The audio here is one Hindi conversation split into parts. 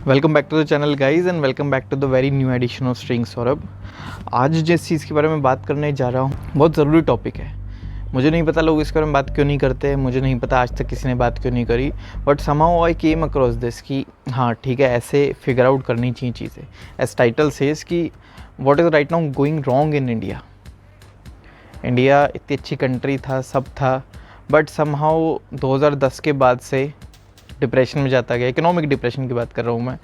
Welcome back to the channel guys and welcome back to the very new edition of string Saurabh. आज जिस चीज़ के बारे में बात करने जा रहा हूँ बहुत ज़रूरी टॉपिक है। मुझे नहीं पता लोग इसके बारे में बात क्यों नहीं करते, मुझे नहीं पता आज तक किसी ने बात क्यों नहीं करी, but somehow I came across this कि हाँ ठीक है, ऐसे फिगर आउट करनी चाहिए चीज़ें। एज टाइटल सेज कि what is right now going wrong in India. India इतनी अच्छी कंट्री था, सब था, बट समहाउ 2010 के बाद से डिप्रेशन में जाता गया। इकोनॉमिक डिप्रेशन की बात कर रहा हूँ मैं।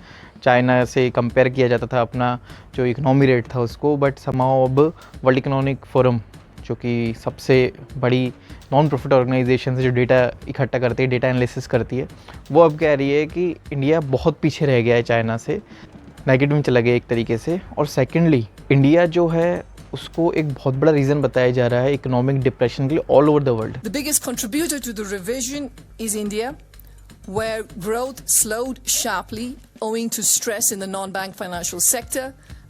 चाइना से कंपेयर किया जाता था अपना जो इकोनॉमी रेट था उसको, बट समहाउ अब वर्ल्ड इकोनॉमिक फोरम जो कि सबसे बड़ी नॉन प्रॉफिट ऑर्गेनाइजेशन से जो डेटा इकट्ठा करती है, डेटा एनालिसिस करती है, वो अब कह रही है कि इंडिया बहुत पीछे रह गया है चाइना से, नेगेटिव में चला गया एक तरीके से। और सेकेंडली इंडिया जो है उसको एक बहुत बड़ा रीज़न बताया जा रहा है इकोनॉमिक डिप्रेशन के लिए all over the world. The biggest contributor to the revision is India, where growth slowed sharply owing to stress in the non-bank financial sector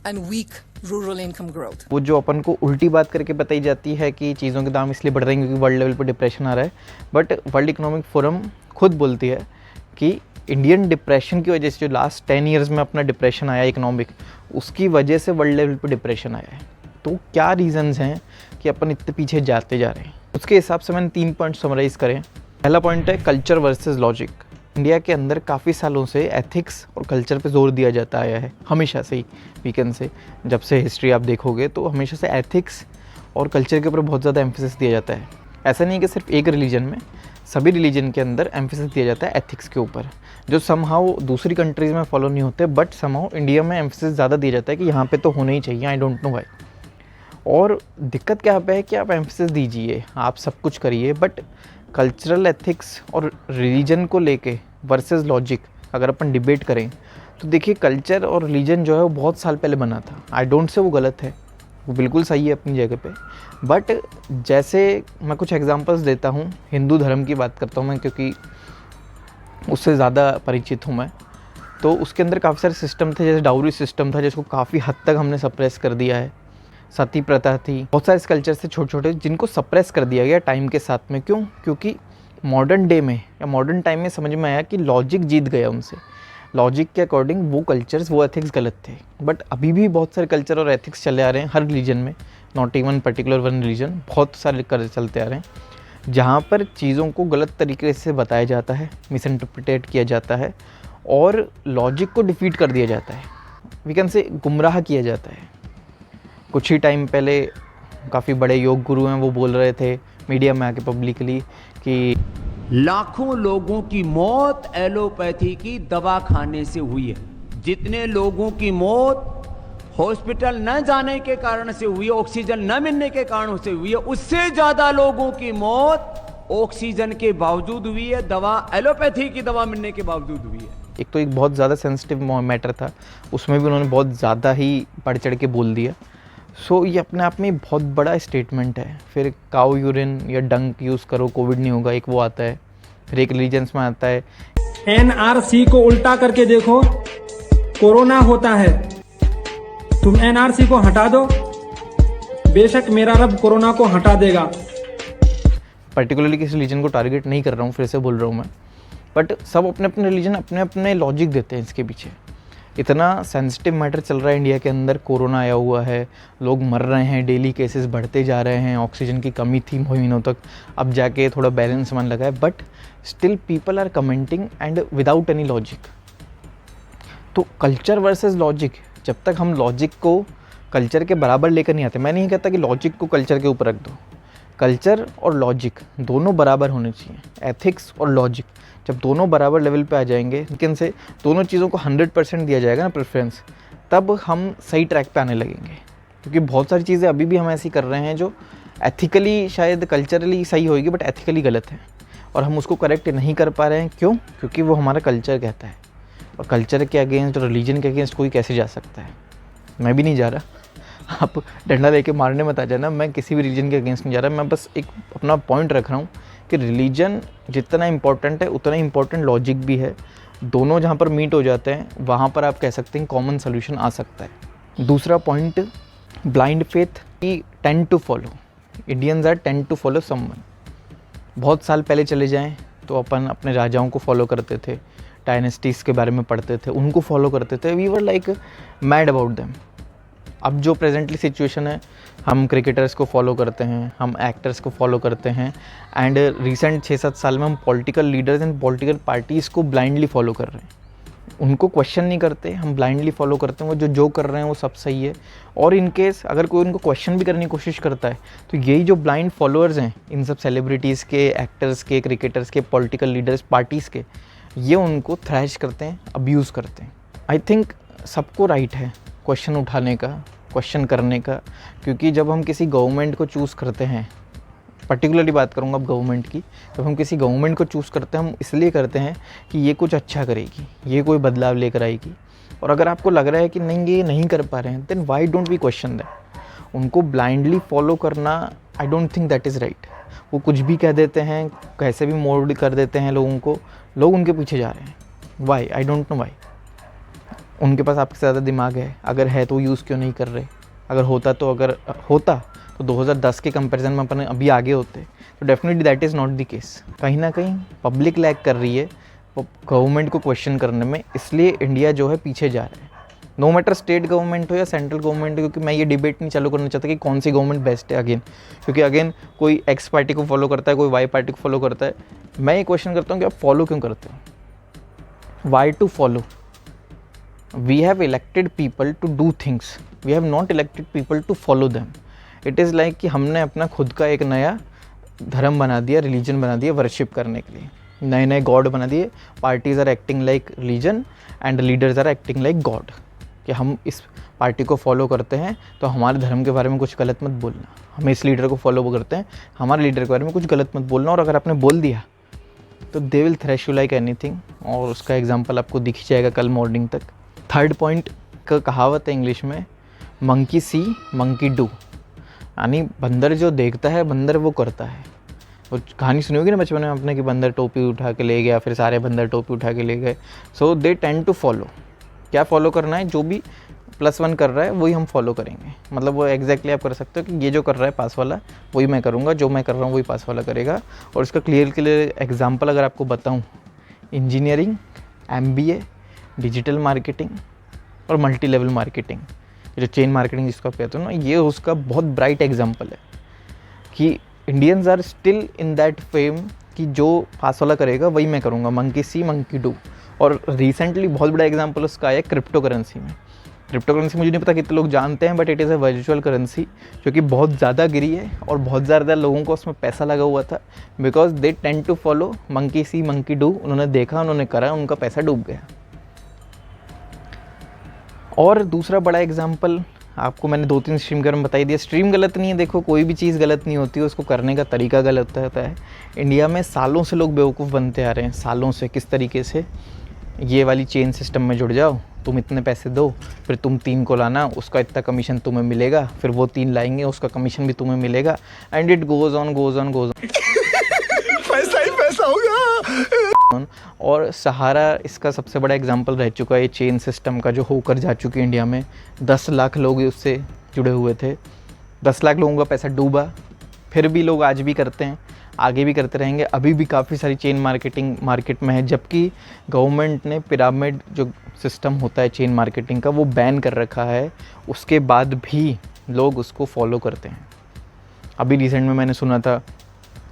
and weak rural income growth. वो जो अपन को उल्टी बात करके बताई जाती है कि चीज़ों के दाम इसलिए बढ़ रहे हैं क्योंकि वर्ल्ड लेवल पर डिप्रेशन आ रहा है, बट वर्ल्ड इकोनॉमिक फोरम खुद बोलती है कि इंडियन डिप्रेशन की वजह से जो लास्ट 10 ईयर्स में अपना डिप्रेशन आया इकोनॉमिक, उसकी वजह से वर्ल्ड लेवल पर डिप्रेशन आया है। तो क्या रीजंस हैं कि अपन इतने पीछे जाते जा रहे हैं? उसके हिसाब से मैंने 3 पॉइंट समराइज़ करें। पहला पॉइंट है कल्चर वर्सेस लॉजिक। इंडिया के अंदर काफ़ी सालों से एथिक्स और कल्चर पे जोर दिया जाता आया है, हमेशा से ही। वीकेंड से जब से हिस्ट्री आप देखोगे तो हमेशा से एथिक्स और कल्चर के ऊपर बहुत ज़्यादा एम्फेसिस दिया जाता है। ऐसा नहीं है कि सिर्फ एक रिलीजन में, सभी रिलीजन के अंदर एम्फेसिस दिया जाता है एथिक्स के ऊपर, जो समहाउ दूसरी कंट्रीज़ में फॉलो नहीं होते, बट समहाउ इंडिया में एम्फेसिस ज़्यादा दिया जाता है कि यहाँ पर तो होना ही चाहिए। आई डोंट नो व्हाई। और दिक्कत क्या पे है कि आप एम्फेसिस दीजिए, आप सब कुछ करिए, बट कल्चरल एथिक्स और रिलीजन को लेके वर्सेस लॉजिक अगर अपन डिबेट करें तो देखिए, कल्चर और रिलीजन जो है वो बहुत साल पहले बना था। आई डोंट से वो गलत है, वो बिल्कुल सही है अपनी जगह पे। बट जैसे मैं कुछ एग्जांपल्स देता हूँ, हिंदू धर्म की बात करता हूँ मैं क्योंकि उससे ज़्यादा परिचित हूँ मैं। तो उसके अंदर काफ़ी सारे सिस्टम थे, जैसे डाउरी सिस्टम था जिसको काफ़ी हद तक हमने सप्रेस कर दिया है। सती प्रथा थी, बहुत सारे कल्चर से छोटे छोटे जिनको सप्रेस कर दिया गया टाइम के साथ में। क्यों? क्योंकि मॉडर्न डे में या मॉडर्न टाइम में समझ में आया कि लॉजिक जीत गया उनसे। लॉजिक के अकॉर्डिंग वो कल्चर्स, वो एथिक्स गलत थे। बट अभी भी बहुत सारे कल्चर और एथिक्स चले आ रहे हैं हर रिलीजन में, not even particular one religion, बहुत सारे चलते आ रहे हैं जहाँ पर चीज़ों को गलत तरीके से बताया जाता है, मिसइंटरप्रिटेट किया जाता है और लॉजिक को डिफीट कर दिया जाता है, वी कैन से गुमराह किया जाता है। कुछ ही टाइम पहले काफ़ी बड़े योग गुरु हैं, वो बोल रहे थे मीडिया में आके पब्लिकली कि लाखों लोगों की मौत एलोपैथी की दवा खाने से हुई है। जितने लोगों की मौत हॉस्पिटल न जाने के कारण से हुई है, ऑक्सीजन न मिलने के कारण से हुई है, उससे ज्यादा लोगों की मौत ऑक्सीजन के बावजूद हुई है, दवा एलोपैथी की दवा मिलने के बावजूद हुई है। एक तो एक बहुत ज़्यादा सेंसिटिव मैटर था, उसमें भी उन्होंने बहुत ज़्यादा ही बढ़ चढ़ के बोल दिया। सो ये अपने आप में बहुत बड़ा स्टेटमेंट है। फिर काऊ यूरिन या डंक यूज़ करो कोविड नहीं होगा, एक वो आता है। फिर एक रिलीजन्स में आता है एनआरसी को उल्टा करके देखो, कोरोना होता है। तुम एनआरसी को हटा दो, बेशक मेरा रब कोरोना को हटा देगा। पर्टिकुलरली किसी रिलीजन को टारगेट नहीं कर रहा हूँ, फिर से बोल रहा हूँ मैं, बट सब अपने अपने रिलीजन अपने अपने लॉजिक देते हैं इसके पीछे। इतना सेंसिटिव मैटर चल रहा है इंडिया के अंदर, कोरोना आया हुआ है, लोग मर रहे हैं, डेली केसेस बढ़ते जा रहे हैं, ऑक्सीजन की कमी थी महीनों तक, अब जाके थोड़ा बैलेंस मन लगा है, but still people are commenting and without any logic. तो कल्चर वर्सेस लॉजिक, जब तक हम लॉजिक को कल्चर के बराबर लेकर नहीं आते, मैं नहीं कहता कि लॉजिक को कल्चर के ऊपर रख दो, कल्चर और लॉजिक दोनों बराबर होने चाहिए। एथिक्स और लॉजिक जब दोनों बराबर लेवल पे आ जाएंगे, लेकिन से दोनों चीज़ों को 100% दिया जाएगा ना प्रेफरेंस, तब हम सही ट्रैक पे आने लगेंगे। क्योंकि बहुत सारी चीज़ें अभी भी हम ऐसी कर रहे हैं जो एथिकली शायद कल्चरली सही होगी बट एथिकली गलत है, और हम उसको करेक्ट नहीं कर पा रहे हैं। क्यों? क्योंकि वो हमारा कल्चर कहता है, और कल्चर के अगेंस्ट और रिलीजन के अगेंस्ट कोई कैसे जा सकता है? मैं भी नहीं जा रहा, आप डंडा लेके मारने मत आ जाना, मैं किसी भी रिलीजन के अगेंस्ट नहीं जा रहा। मैं बस एक अपना पॉइंट रख रहा हूँ कि रिलीजन जितना इम्पोर्टेंट है उतना इम्पोर्टेंट लॉजिक भी है। दोनों जहाँ पर मीट हो जाते हैं वहाँ पर आप कह सकते हैं कॉमन सोल्यूशन आ सकता है। दूसरा पॉइंट, ब्लाइंड फेथ की tend to follow, Indians are tend to follow someone. बहुत साल पहले चले जाएं तो अपन अपने राजाओं को फॉलो करते थे, डायनेस्टीज़ के बारे में पढ़ते थे, उनको फॉलो करते थे, we were like mad about them. अब जो प्रेजेंटली सिचुएशन है, हम क्रिकेटर्स को फॉलो करते हैं, हम एक्टर्स को फॉलो करते हैं, एंड रिसेंट 6-7 साल में हम political leaders and political parties को ब्लाइंडली फॉलो कर रहे हैं। उनको क्वेश्चन नहीं करते, हम ब्लाइंडली फॉलो करते हैं, वो जो कर रहे हैं वो सब सही है। और इन केस अगर कोई उनको क्वेश्चन भी करने की कोशिश करता है तो यही जो ब्लाइंड फॉलोअर्स हैं इन सब सेलिब्रिटीज़ के, एक्टर्स के, क्रिकेटर्स के, पॉलिटिकल लीडर्स, पार्टीज़ के, ये उनको थ्रैश करते हैं, अब्यूज़ करते हैं। आई थिंक सबको राइट है क्वेश्चन उठाने का, क्वेश्चन करने का, क्योंकि जब हम किसी गवर्नमेंट को चूज़ करते हैं, पर्टिकुलरली बात करूँगा अब गवर्नमेंट की, जब हम किसी गवर्नमेंट को चूज़ करते हैं हम इसलिए करते हैं कि ये कुछ अच्छा करेगी, ये कोई बदलाव लेकर आएगी। और अगर आपको लग रहा है कि नहीं ये नहीं कर पा रहे हैं, then why don't we question that. उनको ब्लाइंडली फॉलो करना, I don't think that is right. वो कुछ भी कह देते हैं, कैसे भी मोल्ड कर देते हैं लोगों को, लोग उनके पीछे जा रहे हैं। Why? I don't know why. उनके पास आपसे ज़्यादा दिमाग है, अगर है तो यूज़ क्यों नहीं कर रहे? अगर होता तो 2010 के कंपैरिजन में अपन अभी आगे होते, तो definitely that is not the case. कहीं ना कहीं पब्लिक लैग कर रही है गवर्नमेंट को क्वेश्चन करने में, इसलिए इंडिया जो है पीछे जा रहा है। नो मैटर स्टेट गवर्नमेंट हो या सेंट्रल गवर्नमेंट हो, क्योंकि मैं ये डिबेट नहीं चालू करना चाहता कि कौन सी गवर्नमेंट बेस्ट है अगेन, क्योंकि अगेन कोई एक्स पार्टी को फॉलो करता है, कोई वाई पार्टी को फॉलो करता है। मैं ये क्वेश्चन करता हूँ कि आप फॉलो क्यों करते हो? Why to follow? We have elected people to do things, we have not elected people to follow them. It is like कि हमने अपना खुद का एक नया धर्म बना दिया, रिलीजन बना दिया वर्शिप करने के लिए, नए नए गॉड बना दिए। Parties are acting like religion and leaders are acting like god, कि हम इस पार्टी को फॉलो करते हैं तो हमारे धर्म के बारे में कुछ गलत मत बोलना, हम इस लीडर को फॉलो करते हैं, हमारे लीडर के बारे में कुछ गलत मत बोलना, और अगर आपने बोल दिया तो they will trash you like anything. और उसका एग्जाम्पल आपको दिख जाएगा कल मॉर्निंग तक। थर्ड पॉइंट का कहावत है इंग्लिश में, मंकी सी मंकी डू, यानी बंदर जो देखता है बंदर वो करता है। वो कहानी सुनी होगी ना बचपन में आपने कि बंदर टोपी उठा के ले गया, फिर सारे बंदर टोपी उठा के ले गए। सो दे टेंड टू फॉलो। क्या फॉलो करना है? जो भी +1 कर रहा है वही हम फॉलो करेंगे। मतलब वो एग्जैक्टली आप कर सकते हो कि ये जो कर रहा है पास वाला वही मैं करूँगा, जो मैं कर रहा हूँ वही पास वाला करेगा। और इसका क्लियर एग्जाम्पल अगर आपको बताऊँ, इंजीनियरिंग, MBA, डिजिटल मार्केटिंग और मल्टी लेवल मार्केटिंग, जो चेन मार्केटिंग जिसको आप कहते हो ना, ये उसका बहुत ब्राइट एग्जाम्पल है कि Indians are still in that fame कि जो पास वाला करेगा वही मैं करूँगा, मंकी सी मंकी डू। और रिसेंटली बहुत बड़ा एग्जाम्पल उसका आया क्रिप्टो करेंसी में। क्रिप्टो करेंसी मुझे नहीं पता कितने लोग जानते हैं, but it is a virtual currency जो कि बहुत ज़्यादा गिरी है और बहुत ज़्यादा लोगों को उसमें पैसा लगा हुआ था, because they tend to follow monkey see monkey do. उन्होंने देखा, उन्होंने करा, उनका पैसा डूब गया। और दूसरा बड़ा एग्जाम्पल आपको मैंने 2-3 स्ट्रीम के बारे में बताई दिया। स्ट्रीम गलत नहीं है, देखो कोई भी चीज़ गलत नहीं होती है, उसको करने का तरीका गलत होता है। इंडिया में सालों से लोग बेवकूफ़ बनते आ रहे हैं, सालों से। किस तरीके से? ये वाली चेन सिस्टम में जुड़ जाओ, तुम इतने पैसे दो, फिर तुम 3 को लाना, उसका इतना कमीशन तुम्हें मिलेगा, फिर वो 3 लाएंगे, उसका कमीशन भी तुम्हें मिलेगा, एंड इट गोज़ ऑन पैसा ही पैसा होगा। और सहारा इसका सबसे बड़ा एग्जांपल रह चुका है, चेन सिस्टम का जो होकर जा चुकी है इंडिया में। 10 लाख लोग उससे जुड़े हुए थे, 10 लाख लोगों का पैसा डूबा, फिर भी लोग आज भी करते हैं, आगे भी करते रहेंगे। अभी भी काफ़ी सारी चेन मार्केटिंग मार्केट में है, जबकि गवर्नमेंट ने पिरामिड जो सिस्टम होता है चेन मार्केटिंग का वो बैन कर रखा है, उसके बाद भी लोग उसको फॉलो करते हैं। अभी रिसेंट में मैंने सुना था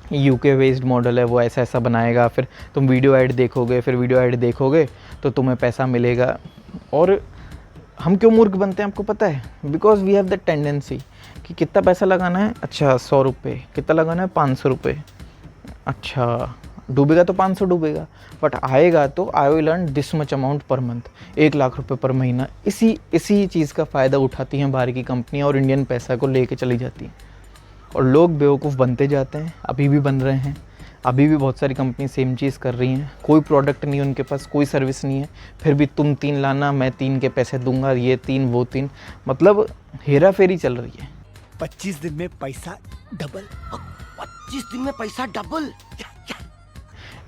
UK बेस्ड मॉडल है, वो ऐसा ऐसा बनाएगा, फिर तुम वीडियो ऐड देखोगे, फिर वीडियो ऐड देखोगे तो तुम्हें पैसा मिलेगा। और हम क्यों मूर्ख बनते हैं आपको पता है? Because we have the tendency कि कितना पैसा लगाना है, अच्छा 100 रुपये, कितना लगाना है 500 रुपये, अच्छा डूबेगा तो 500 डूबेगा, बट आएगा तो I will earn this much amount per month, 1 lakh रुपये पर महीना। इसी चीज़ का फ़ायदा उठाती हैं बाहर की कंपनियाँ और इंडियन पैसा को लेके चली जाती हैं, और लोग बेवकूफ़ बनते जाते हैं। अभी भी बन रहे हैं, अभी भी बहुत सारी कंपनी सेम चीज़ कर रही हैं। कोई प्रोडक्ट नहीं है उनके पास, कोई सर्विस नहीं है, फिर भी तुम 3 लाना, मैं 3 के पैसे दूंगा, ये 3 वो 3, मतलब हेरा फेरी चल रही है। 25 दिन में पैसा डबल, 25 दिन में पैसा double.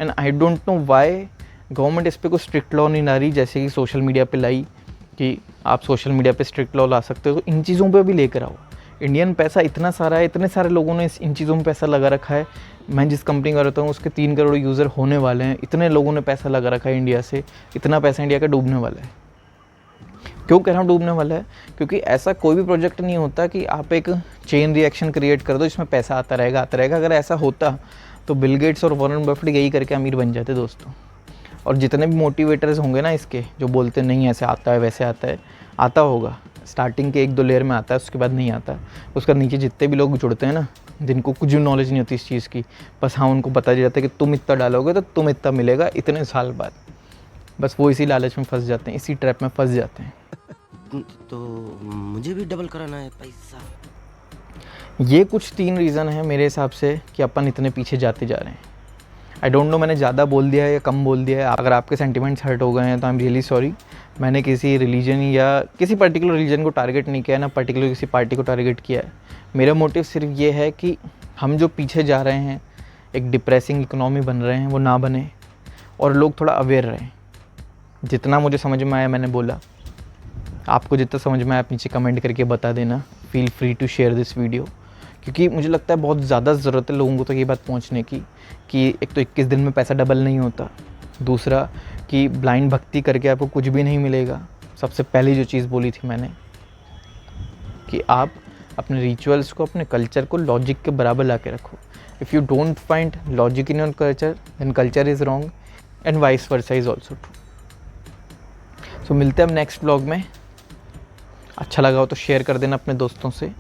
And I don't know why government इस पर कोई स्ट्रिक्ट लॉ नहीं ला रही, जैसे कि सोशल मीडिया पे लाई कि आप सोशल मीडिया पे स्ट्रिक्ट लॉ ला सकते हो, तो इन चीज़ों पे भी लेकर आओ। इंडियन पैसा इतना सारा है, इतने सारे लोगों ने इन चीज़ों में पैसा लगा रखा है, मैं जिस कंपनी का रहता हूँ उसके 3 करोड़ यूज़र होने वाले हैं, इतने लोगों ने पैसा लगा रखा है इंडिया से, इतना पैसा इंडिया का डूबने वाला है। क्यों कह रहा हूँ डूबने वाला है? क्योंकि ऐसा कोई भी प्रोजेक्ट नहीं होता कि आप एक चेन रिएक्शन क्रिएट कर दो जिसमें पैसा आता रहेगा। अगर ऐसा होता तो बिल गेट्स और वॉरेन बफेट यही करके अमीर बन जाते दोस्तों। और जितने भी मोटिवेटर्स होंगे ना इसके, जो बोलते नहीं ऐसे आता है वैसे आता है, आता होगा स्टार्टिंग के 1-2 लेयर में आता है, उसके बाद नहीं आता। उसका नीचे जितने भी लोग जुड़ते हैं ना, जिनको कुछ नॉलेज नहीं होती इस चीज़ की, बस हाँ उनको पता जाता है कि तुम इतना डालोगे तो तुम इतना मिलेगा इतने साल बाद, बस वो इसी लालच में फंस जाते हैं, इसी ट्रैप में फंस जाते हैं। तो मुझे भी डबल कराना है पैसा। ये कुछ 3 रीज़न है मेरे हिसाब से कि अपन इतने पीछे जाते जा रहे हैं। आई डोंट नो मैंने ज़्यादा बोल दिया है या कम बोल दिया है। अगर आपके सेंटिमेंट्स हर्ट हो गए हैं तो आई एम रियली सॉरी। मैंने किसी रिलीजन या किसी पर्टिकुलर रिलीजन को टारगेट नहीं किया है, ना पर्टिकुलर किसी पार्टी को टारगेट किया है। मेरा मोटिव सिर्फ ये है कि हम जो पीछे जा रहे हैं, एक डिप्रेसिंग इकोनॉमी बन रहे हैं, वो ना बने और लोग थोड़ा अवेयर रहें। जितना मुझे समझ में आया मैंने बोला, आपको जितना समझ में आया आप नीचे कमेंट करके बता देना। Feel free to share this video, क्योंकि मुझे लगता है बहुत ज़्यादा ज़रूरत है लोगों को तो ये बात पहुंचने की कि एक तो 21 दिन में पैसा डबल नहीं होता, दूसरा कि ब्लाइंड भक्ति करके आपको कुछ भी नहीं मिलेगा। सबसे पहली जो चीज़ बोली थी मैंने कि आप अपने रिचुअल्स को, अपने कल्चर को लॉजिक के बराबर ला के रखो। If you don't find logic in your culture then culture is wrong and vice versa is also true. So मिलते हैं अब नेक्स्ट व्लॉग में। अच्छा लगा हो तो शेयर कर देना अपने दोस्तों से।